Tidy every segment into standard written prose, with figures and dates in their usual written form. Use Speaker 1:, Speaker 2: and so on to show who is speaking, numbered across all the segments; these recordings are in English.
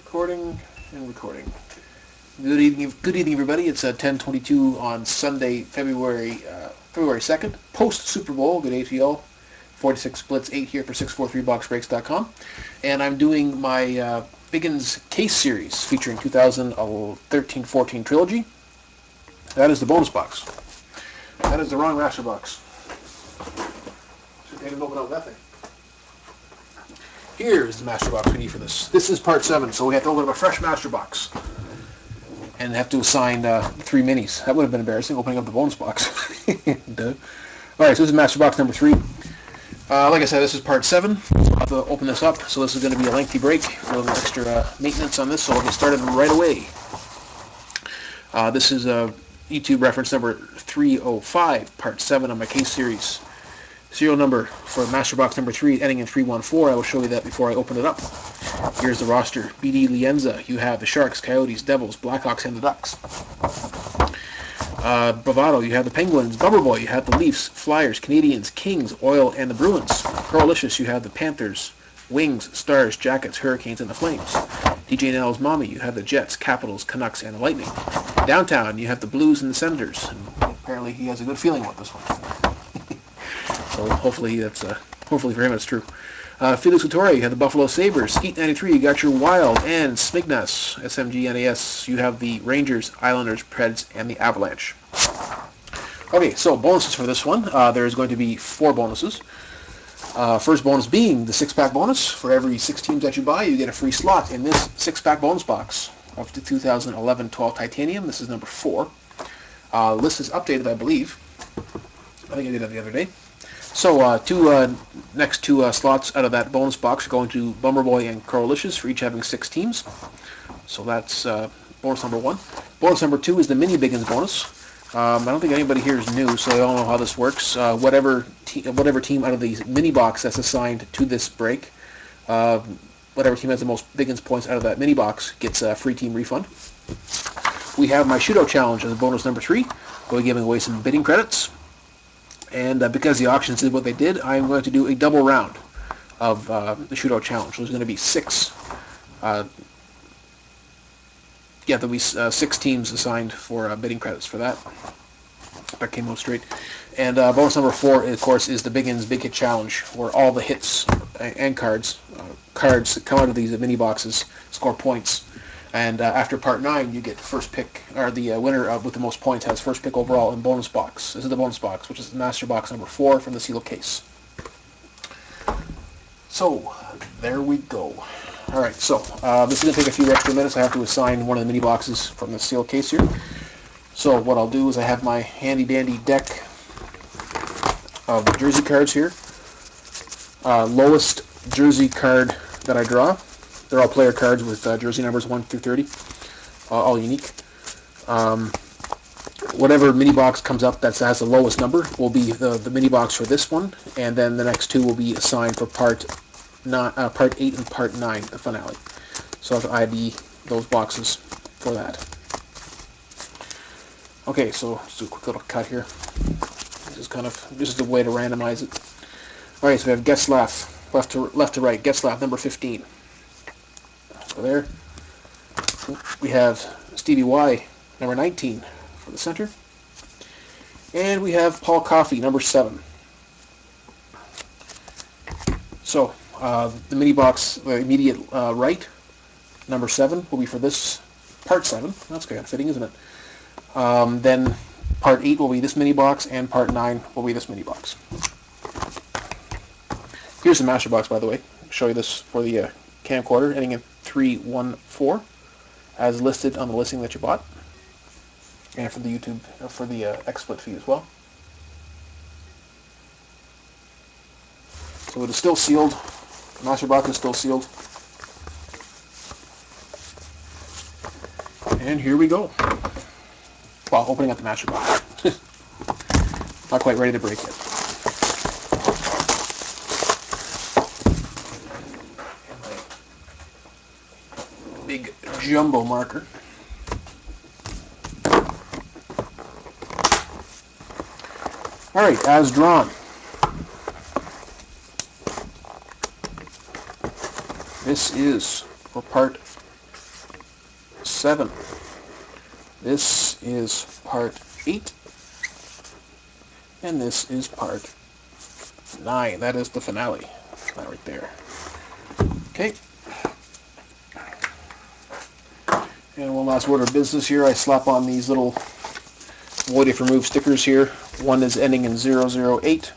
Speaker 1: Recording and recording. Good evening, everybody. It's 10:22 on Sunday, February 2nd, post Super Bowl. Good day to y'all. 46 splits 8 here for 643boxbreaks.com, and I'm doing my Biggins case series featuring 2013-14 Trilogy. That is the bonus box. That is the wrong master box. Should have opened up that thing. Here's the master box we need for this. This is part 7, so we have to open up a fresh master box. And have to assign 3 minis. That would have been embarrassing, opening up the bonus box. Duh. Alright, so this is master box number 3. Like I said, this is part 7. So I'll have to open this up. So this is going to be a lengthy break. A little extra maintenance on this, so I'll get started right away. This is YouTube reference number 305, part 7 of my case series. Serial number for master box number 3 ending in 314. I will show you that before I open it up. Here's the roster. BD Lienza. You have the Sharks, Coyotes, Devils, Blackhawks, and the Ducks. Bravado. You have the Penguins. Bummerboy. You have the Leafs, Flyers, Canadians, Kings, Oil, and the Bruins. Coralicious. You have the Panthers, Wings, Stars, Jackets, Hurricanes, and the Flames. DJ Nell's Mommy. You have the Jets, Capitals, Canucks, and the Lightning. Downtown. You have the Blues and the Senators. And apparently he has a good feeling about this one. So hopefully for him it's true. Felix Vittoria, you have the Buffalo Sabres. Skeet 93, you got your Wild. And Smignas, SMG NAS, you have the Rangers, Islanders, Preds, and the Avalanche. Okay, so bonuses for this one. There's going to be 4 bonuses. First bonus being the 6-pack bonus. For every 6 teams that you buy, you get a free slot in this 6-pack bonus box of the 2011-12 Titanium. This is number 4. The list is updated, I believe. I think I did that the other day. So, next two slots out of that bonus box are going to Bummerboy and Coralicious for each having 6 teams. So that's bonus number 1. Bonus number 2 is the Mini Biggins bonus. I don't think anybody here is new, so they all know how this works. Whatever team out of the mini box that's assigned to this break, whatever team has the most Biggins points out of that mini box gets a free team refund. We have my Shootout Challenge as bonus number 3. We'll be giving away some bidding credits. And because the auctions did what they did, I'm going to do a double round of the Shootout Challenge. There's going to be 6. There'll be 6 teams assigned for bidding credits for that. That came out straight. And bonus number 4, of course, is the Biggins Big Hit Challenge, where all the hits and cards that come out of these mini boxes score points. And after part 9, you get first pick, or the winner with the most points has first pick overall in bonus box. This is the bonus box, which is the master box number 4 from the seal case. So, there we go. Alright, so this is going to take a few extra minutes. I have to assign one of the mini boxes from the seal case here. So what I'll do is I have my handy dandy deck of jersey cards here. Lowest jersey card that I draw. They're all player cards with jersey numbers 1 through 30, all unique. Whatever mini box comes up that has the lowest number will be the mini box for this one, and then the next 2 will be assigned for part 8 and part 9, the finale. So I have to ID those boxes for that. Okay, so let's do a quick little cut here. This is the way to randomize it. All right, so we have Getzlaf, left to right. Getzlaf, number 15. So there. We have Stevie Y, number 19, for the center. And we have Paul Coffey, number 7. So, the mini box, the immediate right, number 7, will be for this part 7. That's kind of fitting, isn't it? Then part 8 will be this mini box, and part 9 will be this mini box. Here's the master box, by the way. I'll show you this for the camcorder, ending in 314, as listed on the listing that you bought, and for the YouTube, for the XSplit feed as well. So it is still sealed. The master box is still sealed. And here we go. Well, opening up the master box. Not quite ready to break yet. Big jumbo marker. Alright, as drawn. This is for part 7. This is part 8. And this is part 9. That is the finale. That right there. Okay. And one last word of business here. I slap on these little void if removed stickers here. One is ending in 008.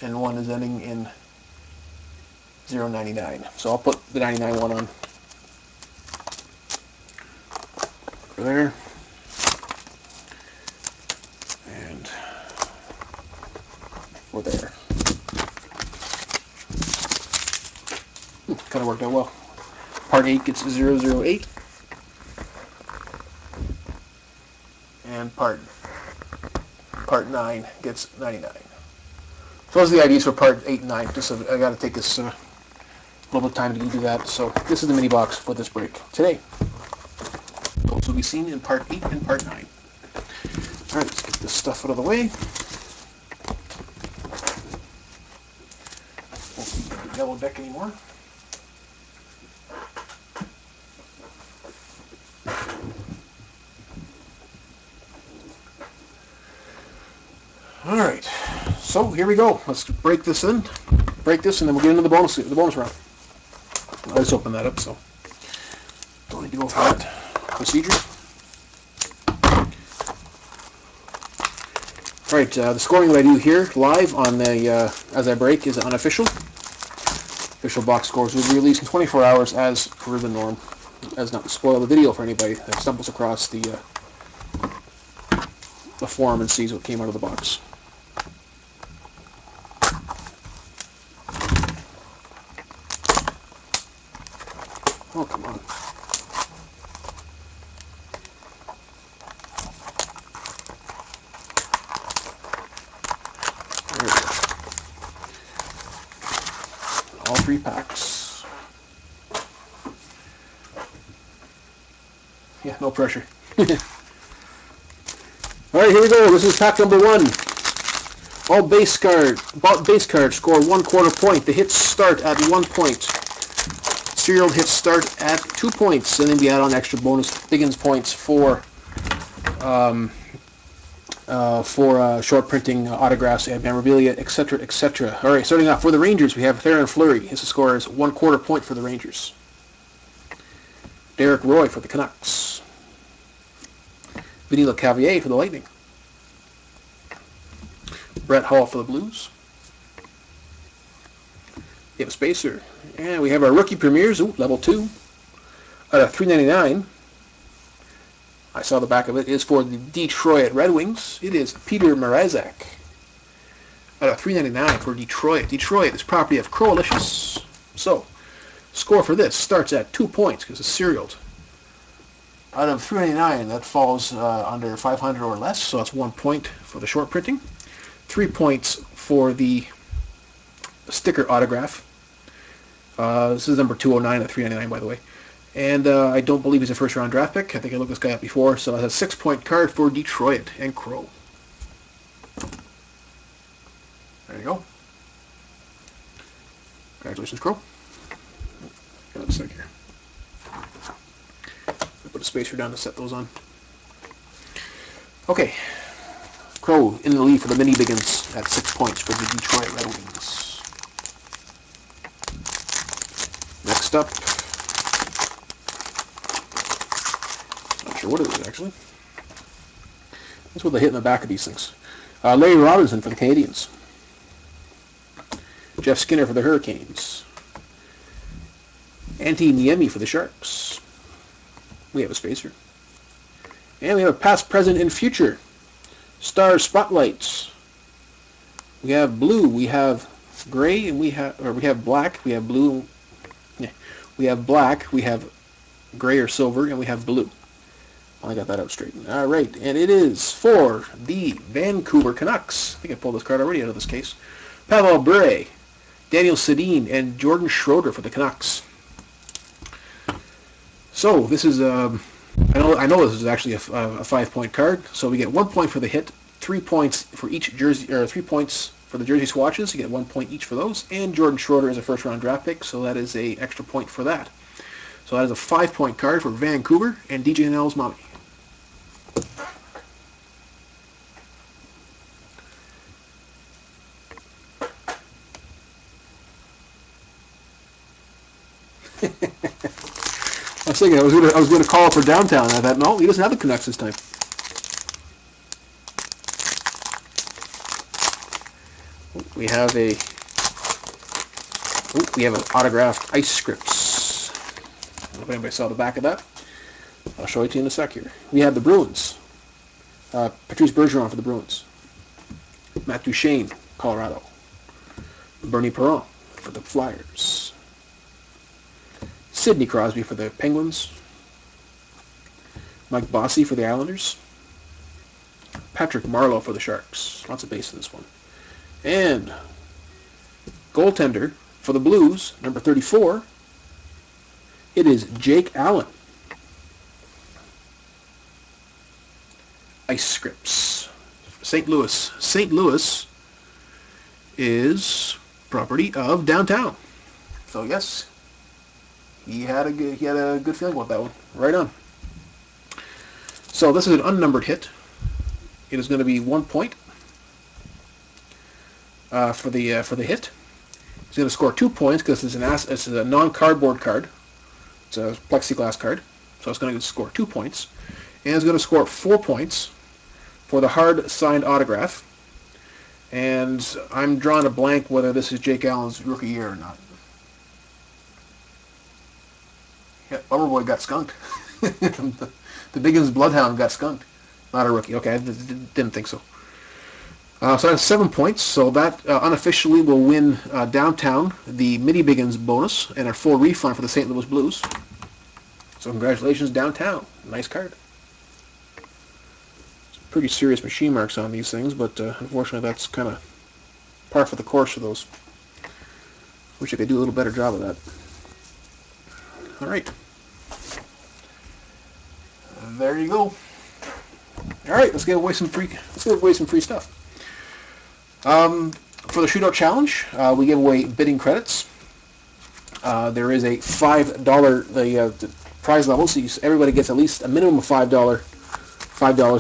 Speaker 1: And one is ending in 099. So I'll put the 99 one on. Over there. And over there. Kind of worked out well. Part 8 gets 008. And part 9 gets 99. So those are the IDs for part 8 and 9. Just I got to take this a little bit of time to do that. So this is the mini box for this break today. Those will be seen in part 8 and part 9. Alright, let's get this stuff out of the way. Won't be the yellow deck anymore. Alright, so here we go. Let's break this, and then we'll get into the bonus round. Let's open that up, so don't need to go for that procedure. Alright, the scoring that I do here live on the as I break is unofficial. Official box scores will be released in 24 hours as per the norm, as not to spoil the video for anybody that stumbles across the forum and sees what came out of the box. Oh, come on. There we go. All 3 packs. Yeah, no pressure. Alright, here we go. This is pack number 1. All base cards score 1/4 point. The hits start at 1 point. Serial hits start at 2 points, and then we add on extra bonus Biggins points for short printing, autographs, and memorabilia, etc., etc. All right, starting off for the Rangers, we have Theron Fleury. His score is 1/4 point for the Rangers. Derek Roy for the Canucks. Vinny LeCavier for the Lightning. Brett Hall for the Blues. We have a spacer. And we have our rookie premieres, level 2. Out of 399. I saw the back of it. It is for the Detroit Red Wings. It is Peter Mrazek. Out of 399 for Detroit. Detroit is property of Croalicious. So, score for this starts at 2 points because it's serialed. Out of 399, that falls under 500 or less, so that's 1 point for the short printing. 3 points for the sticker autograph. This is number 209 at 399, by the way. And I don't believe he's a first-round draft pick. I think I looked this guy up before, so that's a 6-point card for Detroit and Crow. There you go. Congratulations, Crow. Hold on a sec here. I'll put a spacer down to set those on. Okay. Crow in the lead for the mini Biggins at 6 points for the Detroit Red Wings. Next up, not sure what it is actually. That's what they hit in the back of these things. Larry Robinson for the Canadiens. Jeff Skinner for the Hurricanes. Antti Niemi for the Sharks. We have a spacer. And we have a past, present, and future. Star Spotlights. We have blue, we have gray, and we have black, we have blue. Yeah, we have black, we have gray or silver, and we have blue. I got that out straight. All right, and it is for the Vancouver Canucks. I think I pulled this card already out of this case. Pavel Bure, Daniel Sedin, and Jordan Schroeder for the Canucks. So this is I know this is actually a 5-point card. So we get 1 point for the hit, 3 points for each jersey, or 3 points for the jersey swatches. You get 1 point each for those. And Jordan Schroeder is a first-round draft pick, so that is a extra point for that. So that is a 5-point card for Vancouver and DJ Nell's mommy. I was thinking I was going to call for downtown. I thought, no, he doesn't have the Canucks this time. We have an autographed ice scripts. I don't know if anybody saw the back of that. I'll show it to you in a sec here. We have the Bruins. Patrice Bergeron for the Bruins. Matt Duchene, Colorado. Bernie Perron for the Flyers. Sidney Crosby for the Penguins. Mike Bossy for the Islanders. Patrick Marleau for the Sharks. Lots of base in this one. And goaltender for the Blues, number 34, it is Jake Allen. Ice scripts. St. Louis. St. Louis is property of downtown. So yes, he had a good feeling about that one. Right on. So this is an unnumbered hit. It is going to be 1 point for the hit. He's going to score 2 points because it's a non-cardboard card. It's a plexiglass card, so it's going to score 2 points, and it's going to score 4 points for the hard signed autograph. And I'm drawing a blank whether this is Jake Allen's rookie year or not. Yeah, Loverboy got skunked. The Biggins Bloodhound got skunked. Not a rookie. Okay, I didn't think so. So that's 7 points. So that unofficially will win downtown the Mini Biggins bonus and a full refund for the St. Louis Blues. So congratulations, downtown. Nice card. Pretty serious machine marks on these things, but unfortunately that's kind of par for the course for those. Wish I could do a little better job of that. All right. There you go. All right, let's give away some free stuff. For the shootout challenge, we give away bidding credits. There is a $5 the prize level, so everybody gets at least a minimum of $5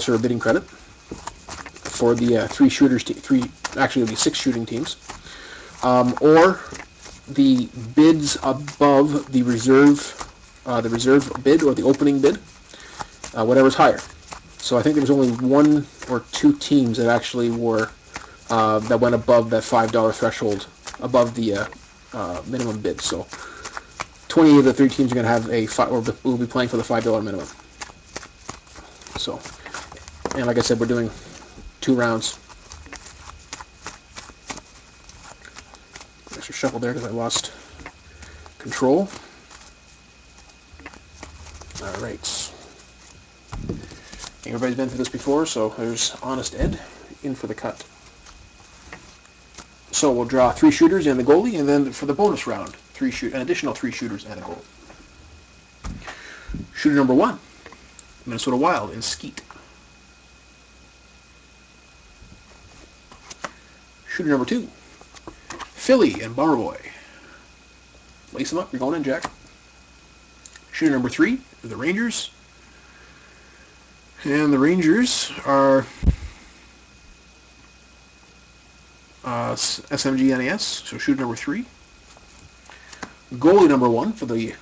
Speaker 1: for a bidding credit for the 3 shooters. Actually, it'll be 6 shooting teams, or the bids above the reserve bid or the opening bid, whatever's higher. So I think there was only 1 or 2 teams that actually were that went above that $5 threshold, above the minimum bid. So 28 of the 30 teams are going to have will be playing for the $5 minimum. So, and like I said, we're doing 2 rounds. Extra shuffle there because I lost control. All right. Everybody's been through this before, so there's Honest Ed in for the cut. So we'll draw 3 shooters and the goalie, and then for the bonus round, an additional 3 shooters and a goal. Shooter number 1, Minnesota Wild in Skeet. Shooter number 2, Philly and Bummer Boy. Lace them up, you're going in, Jack. Shooter number 3, the Rangers. And the Rangers are SMG NES, so shooter number 3. Goalie number 1 for the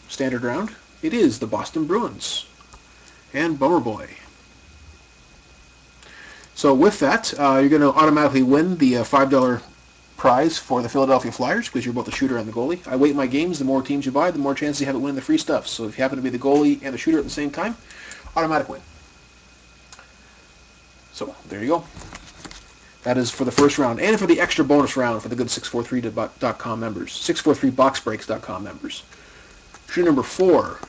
Speaker 1: standard round, it is the Boston Bruins and Bummer Boy. So with that, you're going to automatically win the $5 prize for the Philadelphia Flyers because you're both the shooter and the goalie. I weight my games. The more teams you buy, the more chances you have of winning the free stuff. So if you happen to be the goalie and the shooter at the same time, automatic win. So there you go. That is for the first round, and for the extra bonus round for the good 643.com members, 643boxbreaks.com members. Shooter number 4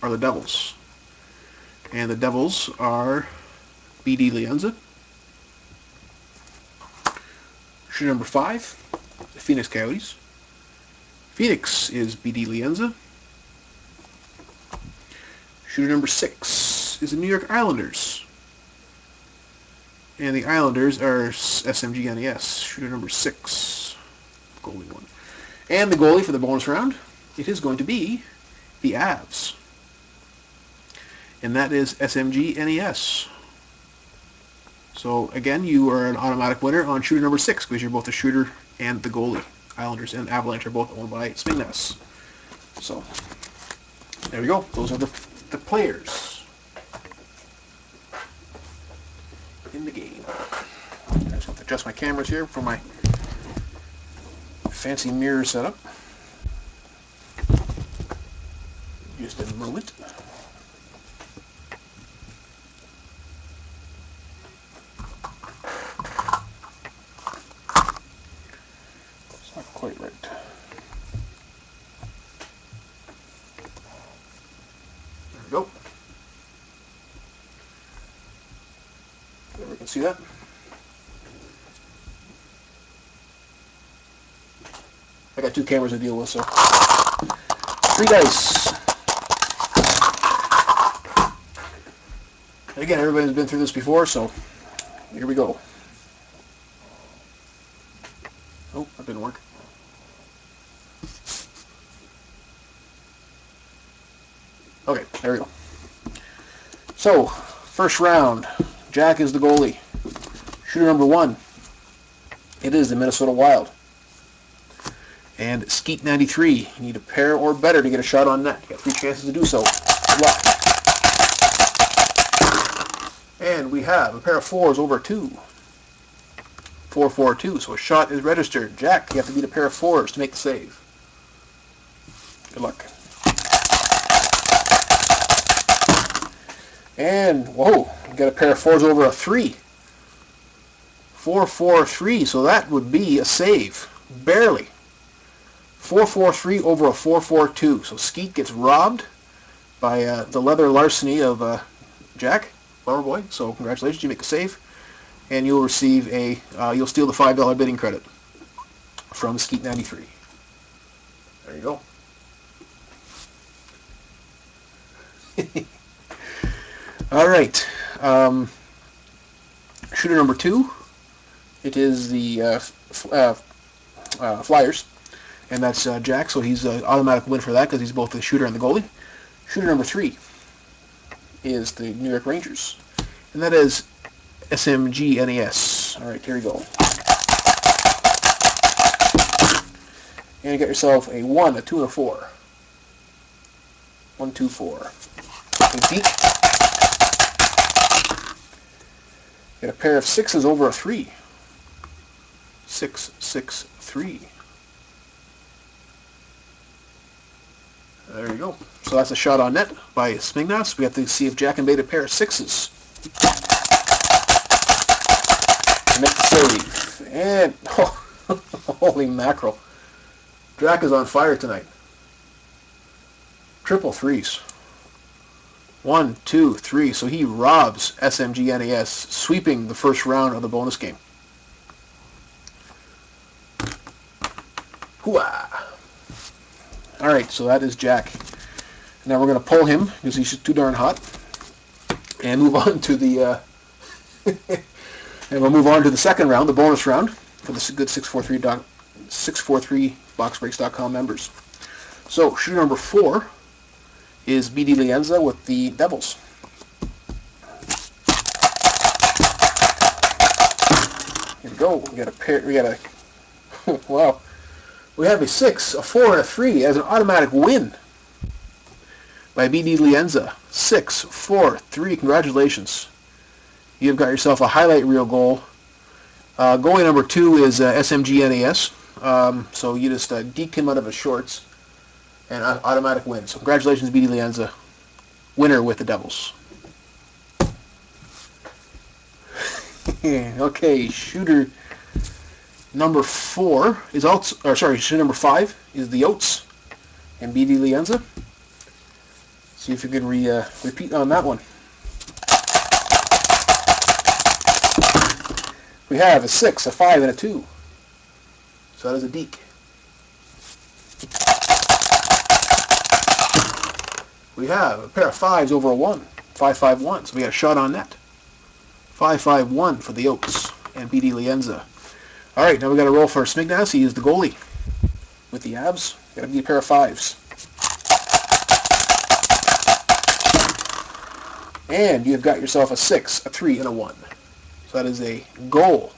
Speaker 1: are the Devils, and the Devils are BD Lienza. Shooter number 5, the Phoenix Coyotes. Phoenix is BD Lienza. Shooter number 6 is the New York Islanders. And the Islanders are SMG NES, shooter number 6, goalie 1. And the goalie for the bonus round, it is going to be the Avs. And that is SMG NES. So again, you are an automatic winner on shooter number 6 because you're both the shooter and the goalie. Islanders and Avalanche are both owned by Spignas. So there we go. Those are the players in the game. I just have to adjust my cameras here for my fancy mirror setup. Just a moment. It's not quite right. There we go. Everyone can see that. I got 2 cameras to deal with, so 3 dice. And again, everybody's been through this before, so here we go. Oh, that didn't work. Okay, there we go. So, first round, Jack is the goalie. Shooter number 1, it is the Minnesota Wild. And Skeet 93, you need a pair or better to get a shot on net. You got 3 chances to do so. Good luck. And we have a pair of 4s over 2. 4, 4, 2. So a shot is registered. Jack, you have to beat a pair of 4s to make the save. Good luck. And, whoa, you got a pair of 4s over a 3. 4, 4, 3. So that would be a save. Barely. 4, 4, 3 over a 4, 4, 2. So Skeet gets robbed by the leather larceny of Jack, Loverboy. So congratulations, you make the save, and you'll receive you'll steal the $5 bidding credit from Skeet 93. There you go. All right. Shooter number 2. It is the Flyers. And that's Jack, so he's an automatic win for that because he's both the shooter and the goalie. Shooter number 3 is the New York Rangers. And that is SMG NES. All right, here we go. And you got yourself a 1, a 2, and a 4. 1, 2, 4. A deep. Got a pair of 6s over a 3. 6, 6, 3. There you go. So that's a shot on net by Spignas. We have to see if Jack can bait a pair of 6s to make the save. And, oh, holy mackerel. Jack is on fire tonight. Triple 3s. 1, 2, 3. So he robs SMG NES, sweeping the first round of the bonus game. Hooah! All right, so that is Jack. Now we're going to pull him because he's too darn hot, and move on to the and we'll move on to the second round, the bonus round for the good 643boxbreaks.com members. So shooter number 4 is BD Lienza with the Devils. Here we go. We got a pair. We got a wow. We have a 6, a 4, and a 3 as an automatic win by BD Lienza. 6, 4, 3. Congratulations. You've got yourself a highlight reel goal. Goalie number 2 is SMG NES. So you just deked him out of his shorts and automatic win. So congratulations, BD Lienza. Winner with the Devils. Okay, shooter number 4 is shooter number 5 is the Oats and BD Lienza. See if you can repeat on that one. We have a 6, a 5, and a 2. So that is a deke. We have a pair of 5s over a 1. 5, 5, 1. So we got a shot on net. 5, 5, 1 for the Oats and BD Lienza. All right, now we got to roll for Spignas. He is the goalie with the Avs. Got to be a pair of 5s. And you've got yourself a 6, a 3, and a 1. So that is a goal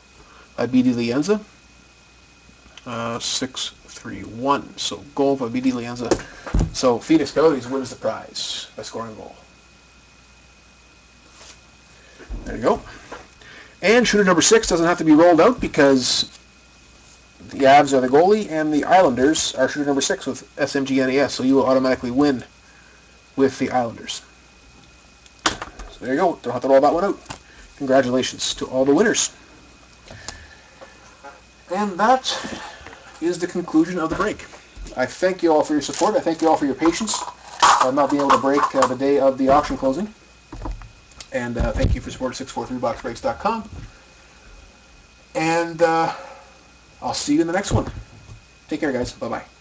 Speaker 1: by BD Lienza. 6, 3, 1. So goal by BD Lienza. So Phoenix Coyotes wins the prize by scoring a goal. There you go. And shooter number 6 doesn't have to be rolled out because the Avs are the goalie and the Islanders are shooter number 6 with SMGNAS. So you will automatically win with the Islanders. So there you go. Don't have to roll that one out. Congratulations to all the winners. And that is the conclusion of the break. I thank you all for your support. I thank you all for your patience on not being able to break the day of the auction closing. And thank you for supporting 643boxbreaks.com. And I'll see you in the next one. Take care, guys. Bye-bye.